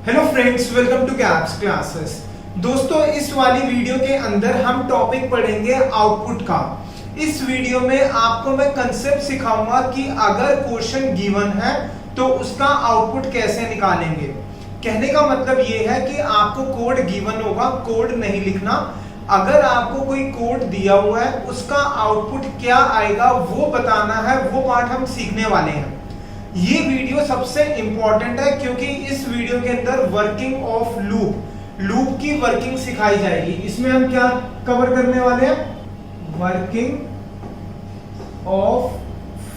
Hello friends, welcome to caps classes. दोस्तों, इस वाली वीडियो के अंदर हम टॉपिक पढ़ेंगे आउटपुट का। इस वीडियो में आपको मैं कंसेप्ट सिखाऊंगा कि अगर क्वेश्चन गिवन है तो उसका आउटपुट कैसे निकालेंगे। कहने का मतलब ये है कि आपको कोड गिवन होगा, कोड नहीं लिखना। अगर आपको कोई कोड दिया हुआ है उसका आउटपुट क्या आएगा वो बताना है, वो पार्ट हम सीखने वाले हैं। ये वीडियो सबसे इंपॉर्टेंट है क्योंकि इस वीडियो के अंदर वर्किंग ऑफ लूप की वर्किंग सिखाई जाएगी। इसमें हम क्या कवर करने वाले हैं? Working of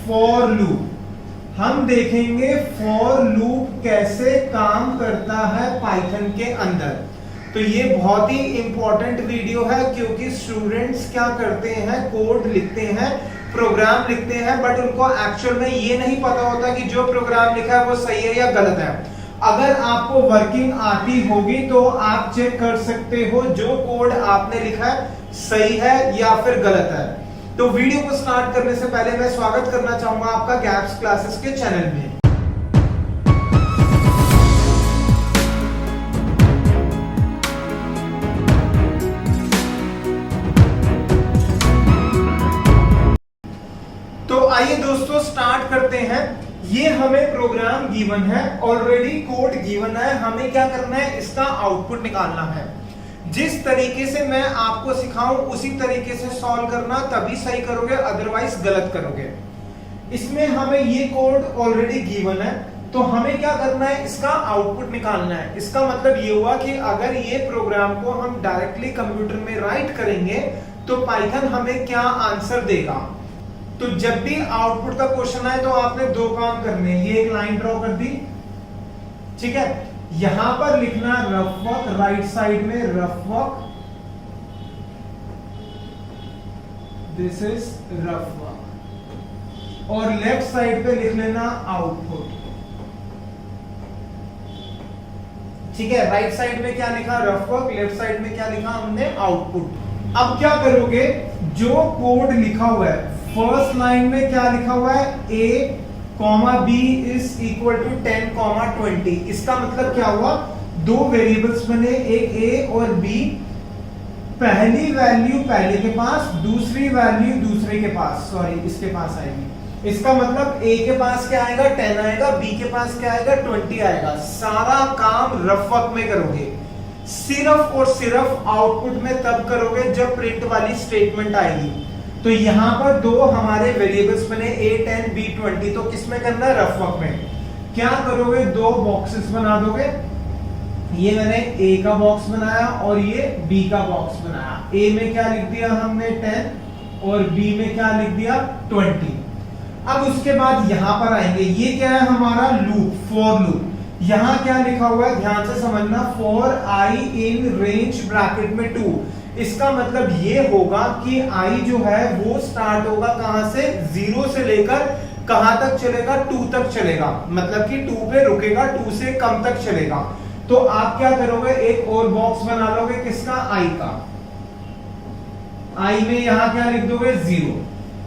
for loop. हम देखेंगे फॉर लूप कैसे काम करता है पाइथन के अंदर। तो ये बहुत ही इंपॉर्टेंट वीडियो है क्योंकि स्टूडेंट्स क्या करते हैं, कोड लिखते हैं, प्रोग्राम लिखते हैं, बट उनको एक्चुअल में ये नहीं पता होता कि जो प्रोग्राम लिखा है वो सही है या गलत है। अगर आपको वर्किंग आती होगी तो आप चेक कर सकते हो जो कोड आपने लिखा है सही है या फिर गलत है। तो वीडियो को स्टार्ट करने से पहले मैं स्वागत करना चाहूंगा आपका कैप्स क्लासेस के चैनल में। आइए दोस्तों स्टार्ट करते हैं। ये हमें प्रोग्राम गिवन है, ऑलरेडी कोड गिवन है, हमें क्या करना है, इसका आउटपुट निकालना है। जिस तरीके से मैं आपको सिखाऊं उसी तरीके से सॉल्व करना, तभी सही करोगे, अदरवाइज गलत करोगे। इसमें हमें ये कोड ऑलरेडी गिवन है तो हमें क्या करना है, इसका आउटपुट निकालना है। इसका मतलब ये हुआ कि अगर ये प्रोग्राम को हम डायरेक्टली कंप्यूटर में राइट करेंगे तो पाइथन हमें क्या आंसर देगा। तो जब भी आउटपुट का क्वेश्चन आए तो आपने दो काम करने हैं। ये एक लाइन ड्रॉ कर दी, ठीक है। यहां पर लिखना रफ वर्क, राइट साइड में rough work, this is rough work, और लेफ्ट साइड पे लिख लेना आउटपुट, ठीक है। राइट साइड में क्या लिखा, रफ वर्क, लेफ्ट साइड में क्या लिखा हमने, आउटपुट। अब क्या करोगे, जो कोड लिखा हुआ है फर्स्ट लाइन में क्या लिखा हुआ है, a, b is equal to 10, 20। इसका मतलब क्या हुआ, दो वेरिएबल्स बने, एक a और b। पहली वैल्यू पहले के पास, दूसरी वैल्यू दूसरे के पास, सॉरी इसके पास आएगी। इसका मतलब a के पास क्या आएगा, 10 आएगा, b के पास क्या आएगा, 20 आएगा। सारा काम रफ वर्क में करोगे, सिर्फ और सिर्फ आउटपुट में तब करोगे जब प्रिंट वाली स्टेटमेंट आएगी। तो यहां पर दो हमारे वेरिएबल्स बने, a 10 b 20। तो किसमें करना है, रफ वर्क में। क्या करोगे, दो बॉक्सेस बना दोगे। ये मैंने a का बॉक्स बनाया और ये b का बॉक्स बनाया। a में क्या लिख दिया हमने 10 और b में क्या लिख दिया 20। अब उसके बाद यहां पर आएंगे, ये क्या है हमारा लूप, फॉर लूप। यहां क्या लिखा हुआ है, ध्यान से समझना, for i in range bracket में 2। इसका मतलब ये होगा कि i जो है वो स्टार्ट होगा कहां से, 0 से लेकर कहां तक चलेगा, 2 तक चलेगा। मतलब कि 2 पे रुकेगा, 2 से कम तक चलेगा। तो आप क्या करोगे, एक और बॉक्स बना लोगे, किसका, i का। i में यहां क्या लिख दोगे, 0।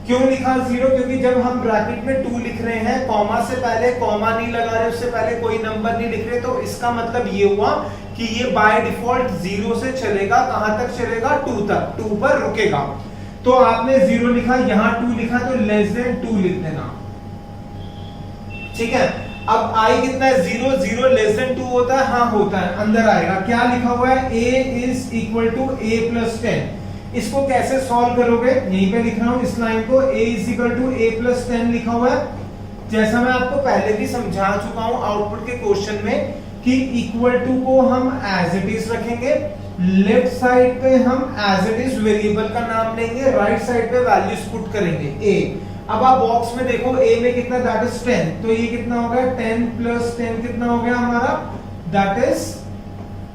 क्यों लिखा 0, क्योंकि जब हम ब्रैकेट में 2 लिख रहे हैं, कॉमा से पहले कॉमा नहीं लगा रहे, उससे पहले कोई नंबर नहीं लिख रहे, तो इसका मतलब ये हुआ कि ये बाय डिफॉल्ट 0 से चलेगा, कहां तक चलेगा, 2 तक, 2 पर रुकेगा। तो आपने 0 लिखा, यहां 2 लिखा, तो लेस देन 2 लिख देना, ठीक है। अब i कितना है, 0, 0 लेस देन 2 होता है, हाँ होता है, अंदर आएगा। क्या लिखा हुआ है, a is equal to a plus 10। इसको कैसे सॉल्व करोगे, यहीं पे लिख रहा हूं इस लाइन को, a is equal to a plus 10 लिखा हुआ है। जैसा मैं आपको पहले भी समझा चुका हूं आउटपुट के क्वेश्चन में कि इक्वल टू को हम एज इट इज रखेंगे, लेफ्ट साइड पे हम एज इट इज वेरिएबल का नाम लेंगे, राइट साइड पे वैल्यूज पुट करेंगे a। अब आप बॉक्स में देखो, a में कितना, दैट इज 10, तो ये कितना हो गया, 10 प्लस 10 कितना हो गया हमारा, दैट इज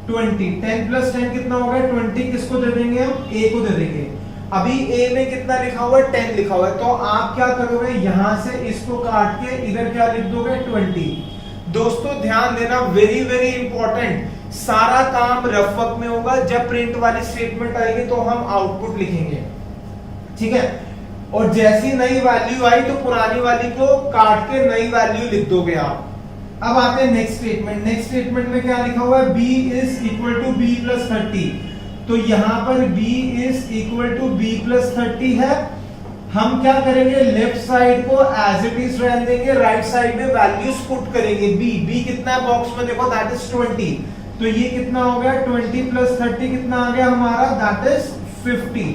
20। 10 प्लस 10 कितना हो गया, 20। किसको दे देंगे हम, a को दे देंगे। अभी a में कितना लिखा हुआ है, 10 लिखा हुआ है, तो आप क्या करोगे, यहां से इसको काट के इधर क्या लिख दोगे, 20। दोस्तों ध्यान देना, वेरी वेरी इंपॉर्टेंट, सारा काम रफ वर्क में होगा। जब प्रिंट वाली स्टेटमेंट आएगी तो हम आउटपुट लिखेंगे, ठीक है। और जैसी नई वैल्यू आई तो पुरानी वाली को काट के नई वैल्यू लिख दोगे आप। अब आते हैं नेक्स्ट स्टेटमेंट। नेक्स्ट स्टेटमेंट में क्या लिखा हुआ है, b is equal to b plus 30। तो यहां पर b is equal to b plus 30 है। हम क्या करेंगे, लेफ्ट साइड को एज इट इज रहने देंगे, राइट साइड में वैल्यूज पुट करेंगे। b कितना है बॉक्स में देखो, दैट इज 20। तो ये कितना हो गया, 20 प्लस 30 कितना आ गया हमारा, दैट इज 50।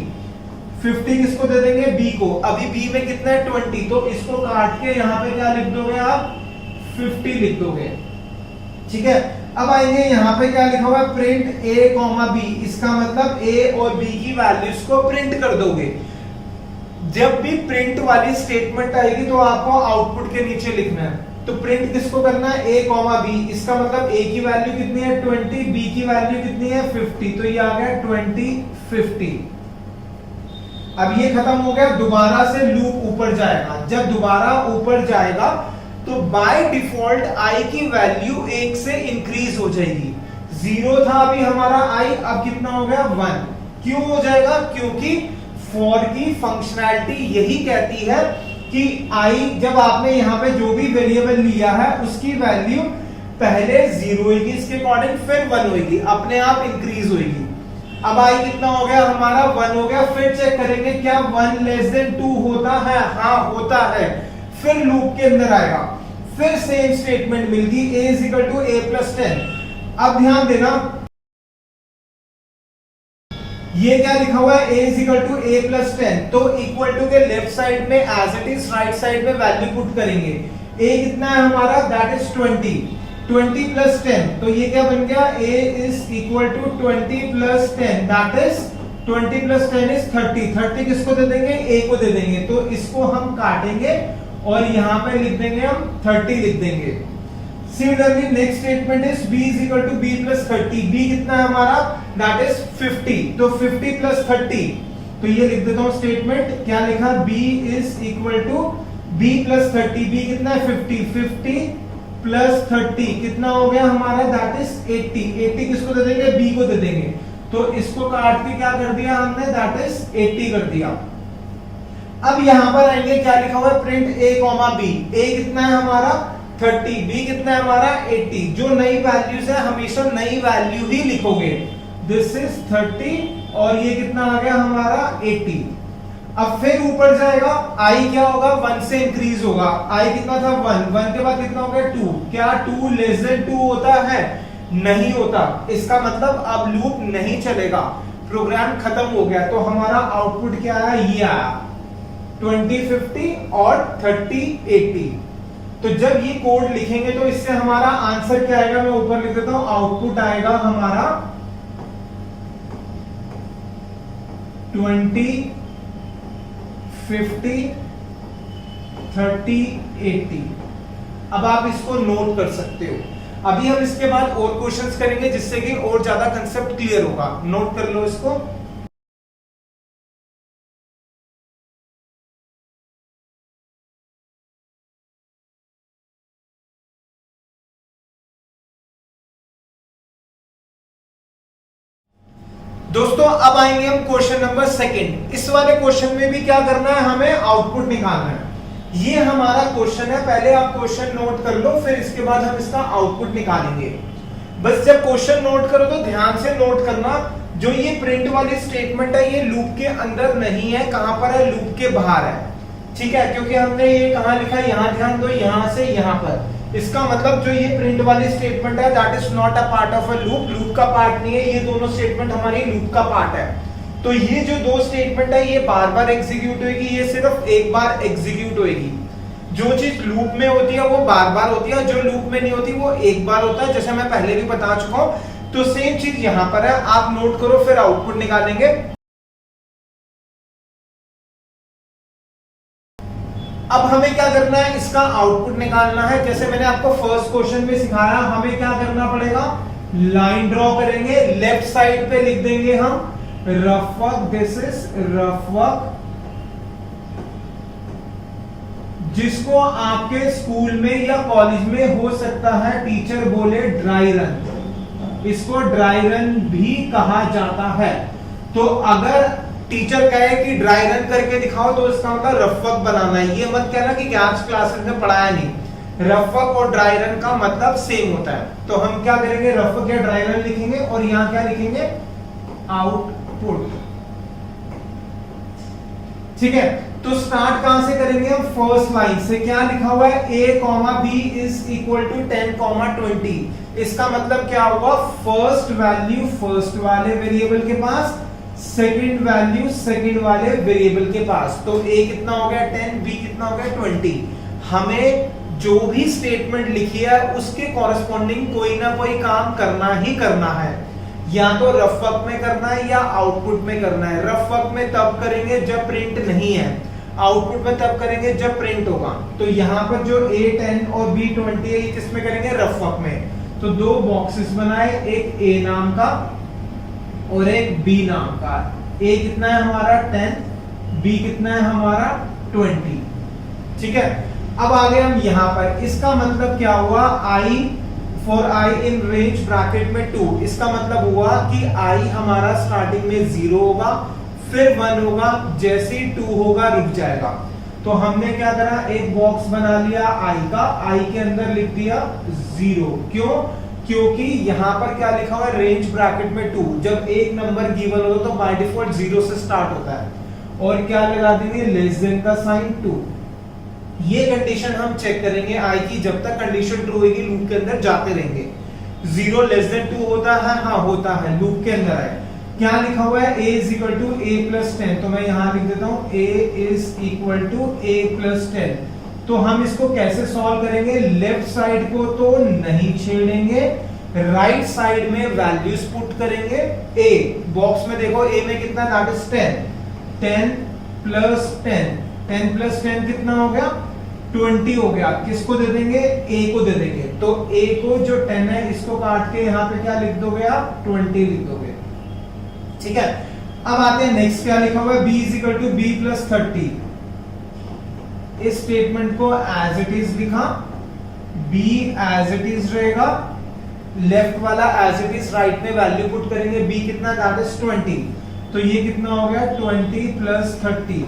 50 किसको दे देंगे, b को। अभी b में कितना है, 20। तो इसको काट के यहां पे क्या लिख दोगे आप, 50 लिख दोगे। ठीक है, अब आएंगे यहां पे क्या लिखा हुआ है, प्रिंट a कॉमा b। इसका मतलब a और b की वैल्यूज को प्रिंट कर दोगे। जब भी प्रिंट वाली स्टेटमेंट आएगी तो आपको आउटपुट के नीचे लिखना है। तो प्रिंट किसको करना है, a कॉमा b। इसका मतलब a की वैल्यू कितनी है, 20, b की वैल्यू कितनी है, 50। तो ये आ गया 20 50। अब ये खत्म हो गया, दोबारा से लूप ऊपर जाएगा। जब दोबारा ऊपर जाएगा तो बाय डिफॉल्ट i की वैल्यू 1 से इंक्रीज हो जाएगी। 0 था अभी हमारा i, अब कितना हो गया, 1। क्यों हो जाएगा, क्योंकि फॉर की फंक्शनैलिटी यही कहती है कि i जब आपने यहां पे जो भी वेरिएबल लिया है उसकी वैल्यू पहले 0 होगी, इसके अकॉर्डिंग फिर 1 होगी, अपने आप इंक्रीज होगी। अब i कितना हो गया हमारा, 1 हो गया। फिर चेक करेंगे क्या 1 लेस देन 2 होता है, हाँ होता है। फिर लूप के अंदर आएगा, फिर सेम स्टेटमेंट मिलगी, a is equal to a plus 10। अब ध्यान देना, ये क्या लिखा हुआ है, a is equal to a plus 10। तो इक्वल टू के लेफ्ट साइड में as it is right side में वैल्यू पुट करेंगे। a कितना है हमारा, दैट इज 20। 20 प्लस 10, तो ये क्या बन गया, a is equal to 20 plus 10, that is 20 plus 10 is 30। 30 किसको दे देंगे, a को दे देंगे। तो इसको हम काटेंगे और यहां पे लिख देंगे हम 30 लिख देंगे। Similarly next statement is b is equal to b plus 30। b कितना है हमारा, दैट इज 50। तो 50 प्लस 30, तो ये लिख देता हूं स्टेटमेंट, क्या लिखा, b is equal to b plus 30। b कितना है, 50। 50 प्लस 30 कितना हो गया हमारा, दैट इज 80। 80 किसको दे देंगे, b को दे देंगे। तो इसको काट के क्या कर दिया हमने, दैट इज 80 कर दिया। अब यहां पर आएंगे, क्या लिखा हुआ है, print a comma b। a कितना है हमारा, 30, b कितना है हमारा, 80। जो नई वैल्यूज है हमेशा नई वैल्यू ही लिखोगे। दिस इज 30 और ये कितना आ गया हमारा, 80। अब फिर ऊपर जाएगा, i क्या होगा, 1 से इंक्रीज होगा। i कितना था, 1। 1 के बाद कितना हो गया, 2। क्या 2 लेस देन 2 होता है, नहीं होता। इसका मतलब अब लूप नहीं चलेगा, प्रोग्राम खत्म हो गया। तो हमारा आउटपुट क्या आया, ये आया 20 50 और 30 80। तो जब ये कोड लिखेंगे तो इससे हमारा आंसर क्या आएगा, मैं ऊपर लिख देता हूं, आउटपुट आएगा हमारा 20 50 30 80। अब आप इसको नोट कर सकते हो। अभी हम इसके बाद और क्वेश्चंस करेंगे जिससे कि और ज्यादा कंसेप्ट क्लियर होगा। नोट कर लो इसको। दोस्तों अब आएंगे हम क्वेश्चन नंबर 2। इस वाले क्वेश्चन में भी क्या करना है, हमें आउटपुट निकालना है। ये हमारा क्वेश्चन है, पहले आप क्वेश्चन नोट कर लो, फिर इसके बाद हम इसका आउटपुट निकालेंगे। बस जब क्वेश्चन नोट करो तो ध्यान से नोट करना, जो ये प्रिंट वाली स्टेटमेंट है ये लूप के अंदर नहीं है, कहां पर है, लूप के बाहर है। ठीक है, क्योंकि हमने ये कहां लिखा है, यहां ध्यान दो, यहां से यहां पर। इसका मतलब जो ये प्रिंट वाली स्टेटमेंट है that is not a part of a loop, loop का पार्ट नहीं है। ये दोनों स्टेटमेंट हमारी लूप का पार्ट है। तो ये जो दो स्टेटमेंट है ये बार बार एग्जीक्यूट होगी, ये सिर्फ एक बार एग्जीक्यूट होगी। जो चीज लूप में होती है वो बार बार होती है, जो लूप में नहीं होती वो एक बार होता है, जैसे मैं पहले भी बता चुका हूं। तो सेम चीज यहां पर है, आप नोट करो फिर आउटपुट निकालेंगे। अब हमें क्या करना है, इसका आउटपुट निकालना है। जैसे मैंने आपको फर्स्ट क्वेश्चन में सिखाया, हमें क्या करना पड़ेगा, लाइन ड्रॉ करेंगे, लेफ्ट साइड पे लिख देंगे हम rough work, this is rough work, जिसको आपके स्कूल में या कॉलेज में हो सकता है टीचर बोले ड्राई रन, इसको ड्राई रन भी कहा जाता है। तो अगर टीचर कहे कि ड्राई रन करके दिखाओ तो इसका मतलब रफ वर्क बनाना है। ये मत कहना कि आज क्लासेस में पढ़ाया नहीं, रफ वर्क और ड्राई रन का मतलब सेम होता है। तो हम क्या करेंगे, रफ वर्क या ड्राई रन लिखेंगे और यहां क्या लिखेंगे, आउटपुट। ठीक है, तो स्टार्ट कहां से करेंगे हम, फर्स्ट लाइन से। क्या लिखा हुआ है, a, b is equal to 10, 20। इसका मतलब क्या हुआ, फर्स्ट वैल्यू फर्स्ट वाले वेरिएबल के पास, सेकंड वैल्यू सेकंड वाले वेरिएबल के पास। तो a कितना हो गया 10, b कितना हो गया 20। हमें जो भी स्टेटमेंट लिखी है उसके कॉरेस्पॉन्डिंग कोई ना कोई काम करना ही करना है, या तो रफ वर्क में करना है या आउटपुट में करना है। रफ वर्क में तब करेंगे जब प्रिंट नहीं है, आउटपुट में तब करेंगे जब प्रिंट होगा। तो यहाँ पर जो a 10 और b 20 है, ये किसमें करेंगे, रफ वर्क में। तो दो बॉक्सेस बनाए, एक a नाम का और एक b नाम का। a कितना है हमारा 10, b कितना है हमारा 20। ठीक है, अब आगे हम यहां पर, इसका मतलब क्या हुआ, i for i in range bracket में 2। इसका मतलब हुआ कि i हमारा स्टार्टिंग में 0 होगा, फिर 1 होगा, जैसे ही 2 होगा रुक जाएगा। तो हमने क्या करा, एक बॉक्स बना लिया i का, i के अंदर लिख दिया 0। क्यों, क्योंकि यहां पर क्या लिखा हुआ है, रेंज ब्रैकेट में 2। जब एक नंबर गिवन होता तो बाय डिफॉल्ट 0 से स्टार्ट होता है। और क्या लगा देंगे, लेस देन का साइन 2। ये कंडीशन हम चेक करेंगे आई की, जब तक कंडीशन ट्रू होगी लूप के अंदर जाते रहेंगे। 0 लेस देन 2 होता है, हाँ होता है, लूप के अंदर है। क्या लिखा हुआ है, a is equal to a plus 10। तो मैं यहां लिख देता हूं a is equal to a plus 10। तो हम इसको कैसे सॉल्व करेंगे, लेफ्ट साइड को तो नहीं छेड़ेंगे, राइट साइड में वैल्यूज पुट करेंगे। a बॉक्स में देखो, a में कितना, दैट इज 10, 10 प्लस 10, 10 प्लस 10 कितना हो गया, 20 हो गया। किसको दे देंगे, a को दे देंगे। तो a को जो 10 है इसको काट के यहाँ पे क्या लिख दोगे आप, 20 लिख दोगे। ठीक है, अब आते हैं नेक्स्ट, क्या लिखा हुआ है, b is equal to b plus 30। इस स्टेटमेंट को एज इट इज लिखा, b एज इट इज रहेगा, लेफ्ट वाला एज इट इज, राइट में वैल्यू पुट करेंगे, b कितना, दैट इज 20। तो ये कितना हो गया, 20 प्लस 30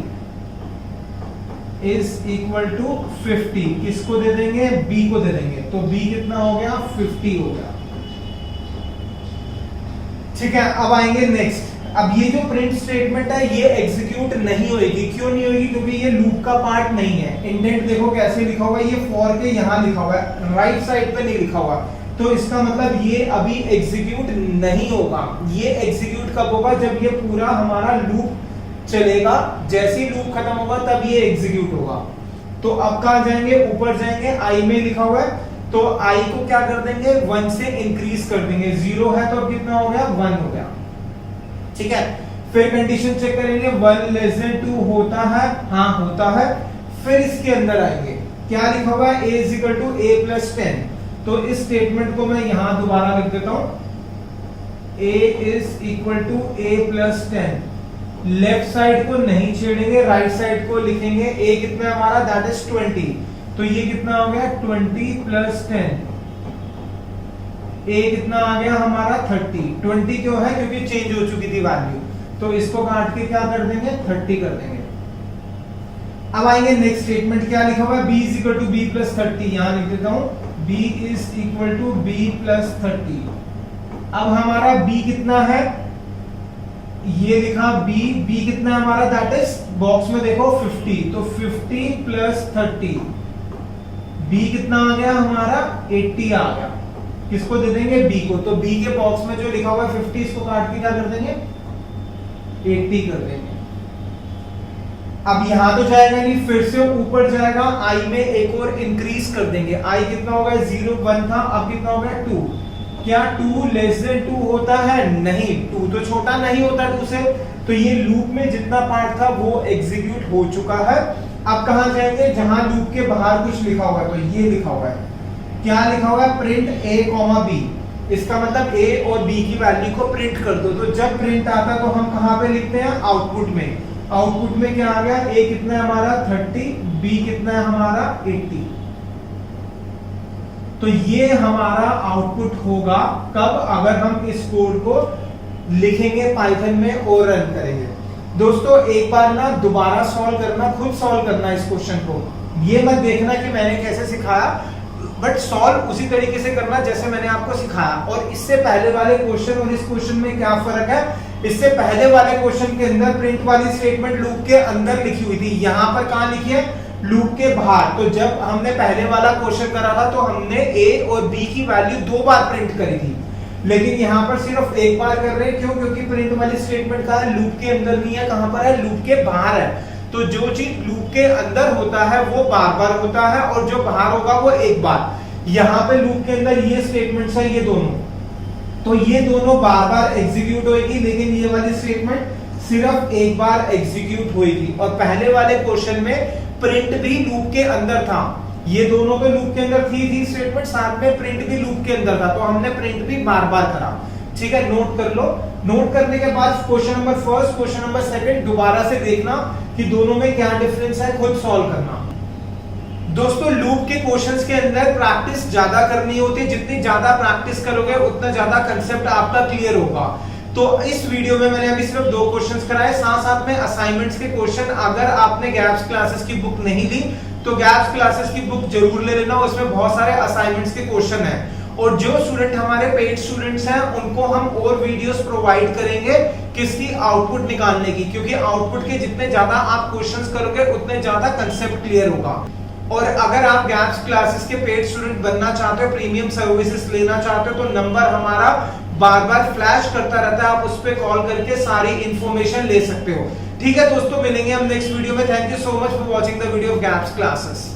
इज इक्वल टू 50। किसको दे देंगे, b को दे देंगे। तो b कितना हो गया, 50 हो गया। ठीक है, अब आएंगे नेक्स्ट। अब ये जो प्रिंट स्टेटमेंट है ये एग्जीक्यूट नहीं होगी। क्यों नहीं होगी, क्योंकि ये लूप का पार्ट नहीं है। इंडेंट देखो कैसे लिखा हुआ है, ये फॉर के यहां लिखा हुआ है, राइट साइड पे नहीं लिखा हुआ। तो इसका मतलब ये अभी एग्जीक्यूट नहीं होगा। ये एग्जीक्यूट कब होगा, जब ये पूरा हमारा लूप चलेगा, जैसे ही लूप खत्म होगा तब ये एग्जीक्यूट होगा। तो अब कहां जाएंगे, ऊपर जाएंगे, i में लिखा हुआ है, तो i को क्या कर देंगे, 1 से इंक्रीज कर देंगे। 0 है तो अब कितना हो गया, 1 हो गया। ठीक है, फिर कंडीशन चेक करेंगे, 1 लेस देन 2 होता है, हाँ होता है। फिर इसके अंदर आएंगे, क्या लिखा हुआ है, a is equal to a plus 10। तो इस स्टेटमेंट को मैं यहां दोबारा लिख देता हूं, a is equal to a plus 10। Left side को नहीं छेड़ेंगे, राइट साइड को लिखेंगे। a कितना है हमारा, दैट इज 20। तो ये कितना हो गया, 20 प्लस 10। a कितना आ गया हमारा 30। 20 क्यों है, क्योंकि चेंज हो चुकी थी वैल्यू। तो इसको काट के क्या कर देंगे, 30 कर देंगे। अब आएंगे नेक्स्ट स्टेटमेंट, क्या लिखा हुआ है, b is equal to b plus 30। यहां लिख देता हूं, b is equal to b plus 30। अब हमारा b कितना है, ये लिखा b कितना है हमारा, दैट इज बॉक्स में देखो 50। तो 50 प्लस 30, b कितना आ गया हमारा, 80 आ गया। किसको दे देंगे, b को। तो b के बॉक्स में जो लिखा हुआ है 50, इसको काट के क्या कर देंगे, 80 कर देंगे। अब यहां तो जाएगा नहीं, फिर से ऊपर जाएगा, i में एक और इंक्रीज कर देंगे। i कितना होगा, 0 1 था, अब कितना हो गया 2। क्या 2 लेस देन 2 होता है, नहीं, 2 तो छोटा नहीं होता 2 से। तो ये लूप में जितना पार्ट था वो एग्जीक्यूट हो चुका है। अब कहां जाएंगे, जहां लूप के बाहर कुछ लिखा हुआ है। तो ये लिखा हुआ है, क्या लिखा हुआ है, प्रिंट a, b। इसका मतलब a और b की वैल्यू को प्रिंट कर दो। तो जब प्रिंट आता है तो हम कहां पे लिखते हैं, आउटपुट में। आउटपुट में क्या आ गया, a कितना है हमारा 30, b कितना है हमारा 80। तो ये हमारा आउटपुट होगा कब, अगर हम इस कोड को लिखेंगे पाइथन में और रन करेंगे। दोस्तों एक बार ना दोबारा सॉल्व करना, खुद सॉल्व करना इस क्वेश्चन को। ये मत देखना कि मैंने कैसे सिखाया, बट सॉल्व उसी तरीके से करना जैसे मैंने आपको सिखाया। और इससे पहले वाले क्वेश्चन और इस क्वेश्चन में क्या फर्क है, इससे पहले वाले क्वेश्चन के अंदर प्रिंट वाली स्टेटमेंट लूप के अंदर लिखी हुई थी, यहां पर कहां लिखी है, लूप के बाहर। तो जब हमने पहले वाला क्वेश्चन करा था तो हमने ए और बी की वैल्यू 2 बार प्रिंट करी थी, लेकिन यहां पर सिर्फ एक बार कर रहे हैं। क्यों? क्योंकि प्रिंट वाली स्टेटमेंट का है, लूप के अंदर नहीं है, कहां पर है, लूप के बाहर है। तो जो चीज लूप के अंदर होता है वो बार बार होता है और जो बाहर होगा वो एक बार। यहां पे लूप के अंदर ये स्टेटमेंट्स है, ये दोनों, तो ये दोनों बार बार एग्जीक्यूट होगी, लेकिन ये वाली स्टेटमेंट सिर्फ एक बार एग्जीक्यूट होगी। और पहले वाले क्वेश्चन में प्रिंट भी लूप के अंदर था, ये दोनों तो लूप के अंदर थी स्टेटमेंट, साथ में प्रिंट भी लूप के अंदर था, तो हमने प्रिंट भी बार बार करा। ठीक है, नोट कर लो। नोट करने के बाद question number first, question number second दोबारा से देखना कि दोनों में क्या डिफरेंस है, खुद सॉल्व करना। दोस्तों लूप के क्वेश्चंस के अंदर प्रैक्टिस ज्यादा करनी होती है, जितनी ज्यादा प्रैक्टिस करोगे उतना ज्यादा कंसेप्ट आपका क्लियर होगा। तो इस वीडियो में मैंने अभी सिर्फ 2 क्वेश्चंस कराए, साथ साथ में असाइनमेंट्स के क्वेश्चन। अगर आपने गैप्स क्लासेस की बुक नहीं ली तो गैप्स क्लासेस की बुक जरूर ले लेना, उसमें बहुत सारे असाइनमेंट्स के क्वेश्चन हैं। और जो स्टूडेंट हमारे पेड स्टूडेंट्स हैं उनको हम और वीडियोस प्रोवाइड करेंगे किसकी, आउटपुट निकालने की, क्योंकि आउटपुट के जितने ज्यादा आप क्वेश्चंस करोगे उतने ज्यादा कंसेप्ट क्लियर होगा। और अगर आप गैप्स क्लासेस के पेड स्टूडेंट बनना चाहते हो, प्रीमियम सर्विसेज लेना चाहते हो, तो नंबर हमारा बार बार फ्लैश करता रहता है, आप उस पर कॉल करके सारी इंफॉर्मेशन ले सकते हो। ठीक है दोस्तों, मिलेंगे हम नेक्स्ट वीडियो में। Thank you so much for watching the video of gaps classes.